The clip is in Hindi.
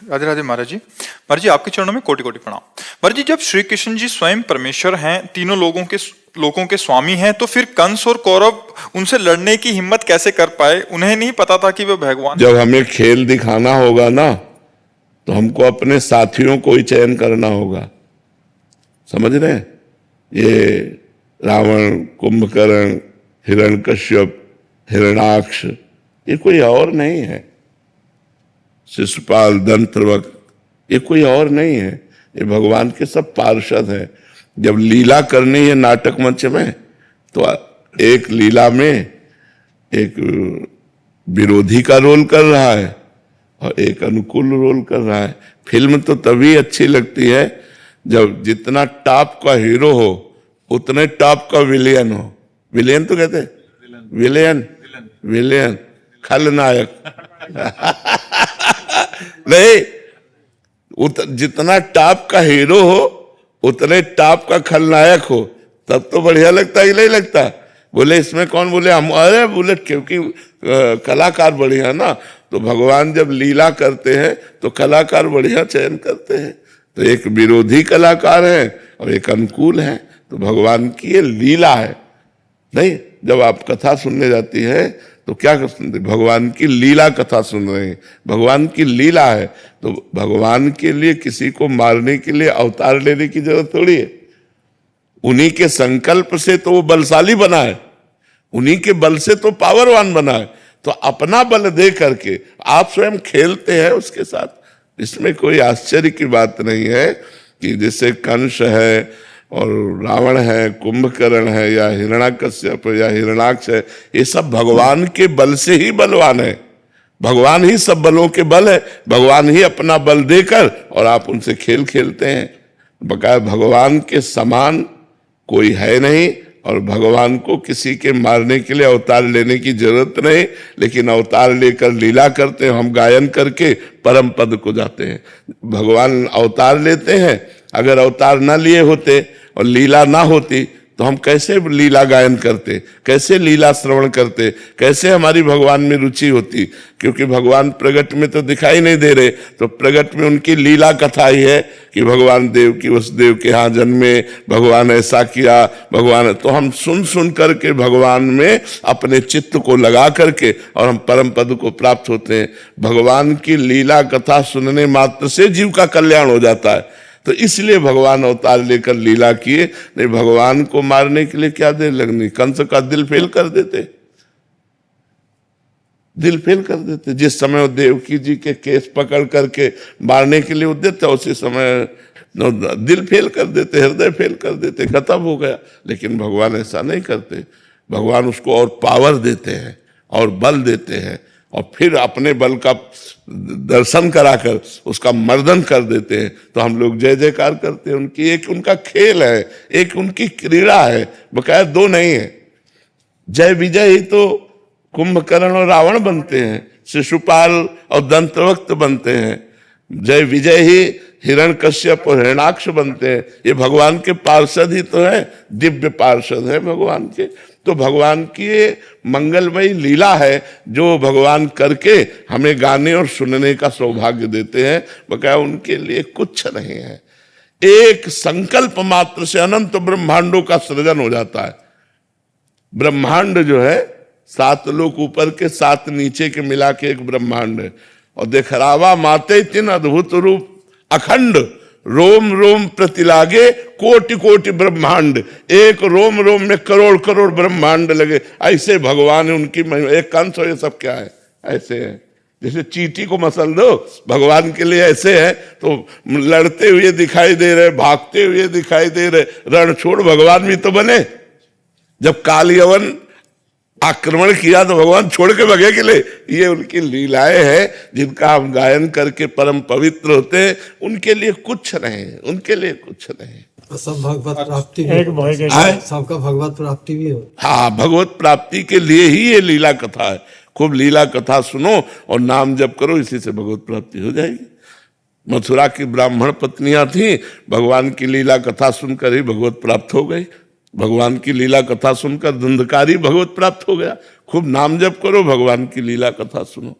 राधे राधे महाराज जी। महाराज जी आपके चरणों में कोटि कोटि प्रणाम। महाराज जी जब श्री कृष्ण जी स्वयं परमेश्वर हैं, तीनों लोगों के स्वामी हैं, तो फिर कंस और कौरव उनसे लड़ने की हिम्मत कैसे कर पाए? उन्हें नहीं पता था कि वे भगवान। जब हमें खेल दिखाना होगा ना, तो हमको अपने साथियों को ही चयन करना होगा। समझ रहे हैं? ये रावण, कुंभकर्ण, हिरण्यकश्यप, हिरणाक्ष, ये कोई और नहीं है। शिशुपाल, दंतवक्र, ये कोई और नहीं है। ये भगवान के सब पार्षद हैं। जब लीला करनी है नाटक मंच में, तो एक लीला में एक विरोधी का रोल कर रहा है और एक अनुकूल रोल कर रहा है। फिल्म तो तभी अच्छी लगती है जब जितना टॉप का हीरो हो उतने टॉप का विलेन हो। विलेन तो कहते हैं, विलेन खलनायक नहीं, जितना टॉप का हीरो हो उतने टॉप का खलनायक हो, तब तो बढ़िया लगता ही नहीं लगता। बोले इसमें कौन? बोले हम। अरे बोले क्योंकि कलाकार बढ़िया ना, तो भगवान जब लीला करते हैं तो कलाकार बढ़िया चयन करते हैं। तो एक विरोधी कलाकार है और एक अनुकूल है। तो भगवान की ये लीला है। नहीं, जब आप कथा सुनने जाती है तो क्या सुनते? भगवान की लीला कथा सुन रहे हैं। भगवान की लीला है, तो भगवान के लिए किसी को मारने के लिए अवतार लेने की जरूरत थोड़ी है। उन्हीं के संकल्प से तो वो बलशाली बना है, उन्हीं के बल से तो पावरवान बना है। तो अपना बल दे करके आप स्वयं खेलते हैं उसके साथ। इसमें कोई आश्चर्य की बात नहीं है कि जैसे कंस है और रावण है, कुंभकर्ण है, या हिरण्याकश्यप या हिरणाक्ष है, ये सब भगवान के बल से ही बलवान है। भगवान ही सब बलों के बल है। भगवान ही अपना बल देकर और आप उनसे खेल खेलते हैं। बकाया भगवान के समान कोई है नहीं, और भगवान को किसी के मारने के लिए अवतार लेने की जरूरत नहीं। लेकिन अवतार लेकर लीला करते हैं, हम गायन करके परम पद को जाते हैं। भगवान अवतार लेते हैं। अगर अवतार ना लिए होते और लीला ना होती तो हम कैसे लीला गायन करते, कैसे लीला श्रवण करते, कैसे हमारी भगवान में रुचि होती? क्योंकि भगवान प्रगट में तो दिखाई नहीं दे रहे, तो प्रगट में उनकी लीला कथा ही है कि भगवान देव की वसुदेव के यहाँ जन्मे, भगवान ऐसा किया, भगवान। तो हम सुन सुन करके भगवान में अपने चित्त को लगा करके और हम परम पद को प्राप्त होते हैं। भगवान की लीला कथा सुनने मात्र से जीव का कल्याण हो जाता है। तो इसलिए भगवान अवतार लेकर लीला किए। नहीं, भगवान को मारने के लिए क्या देर लगनी? कंस का दिल फेल कर देते, दिल फेल कर देते। जिस समय देवकी जी के केस पकड़ करके मारने के लिए उद्यत था, उसी समय दिल फेल कर देते, हृदय फेल कर देते, खत्म हो गया। लेकिन भगवान ऐसा नहीं करते। भगवान उसको और पावर देते हैं और बल देते हैं, और फिर अपने बल का दर्शन कराकर उसका मर्दन कर देते हैं। तो हम लोग जय जयकार करते हैं। उनकी एक उनका खेल है, एक उनकी क्रीड़ा है, बकाया दो नहीं है। जय विजय ही तो कुंभकर्ण और रावण बनते हैं, शिशुपाल और दंतवक्र बनते हैं। जय विजय ही हिरण्यकश्यप और हिरणाक्ष बनते हैं। ये भगवान के पार्षद ही तो है, दिव्य पार्षद है भगवान के। तो भगवान की मंगलमयी लीला है जो भगवान करके हमें गाने और सुनने का सौभाग्य देते हैं। बकाया उनके लिए कुछ नहीं है। एक संकल्प मात्र से अनंत ब्रह्मांडों का सृजन हो जाता है। ब्रह्मांड जो है 7 लोक ऊपर के 7 नीचे के मिला के एक ब्रह्मांड है। और देखरावा माते तीन अद्भुत रूप अखंड, रोम रोम प्रतिलागे कोटि कोटि ब्रह्मांड। एक रोम रोम में करोड़ करोड़ ब्रह्मांड लगे। ऐसे भगवान है, उनकी महिमा। एक कंस हो, ये सब क्या है? ऐसे है जैसे चींटी को मसल दो, भगवान के लिए ऐसे है। तो लड़ते हुए दिखाई दे रहे, भागते हुए दिखाई दे रहे, रण छोड़ भगवान भी तो बने। जब काल यवन आक्रमण किया तो भगवान छोड़ के भगे के लिए। ये उनकी लीलाएं हैं जिनका हम गायन करके परम पवित्र होते हैं। उनके लिए कुछ नहीं, उनके लिए कुछ नहीं। सब भगवत प्राप्ति भी, सबका भगवत प्राप्ति भी हो। हाँ, भगवत प्राप्ति के लिए ही ये लीला कथा है। खूब लीला कथा सुनो और नाम जप करो, इसी से भगवत प्राप्ति हो जाएगी। मथुरा की ब्राह्मण पत्नियां थी, भगवान की लीला कथा सुनकर ही भगवत प्राप्त हो गई। भगवान की लीला कथा सुनकर धुंधकारी भगवत प्राप्त हो गया। खूब नाम जप करो, भगवान की लीला कथा सुनो।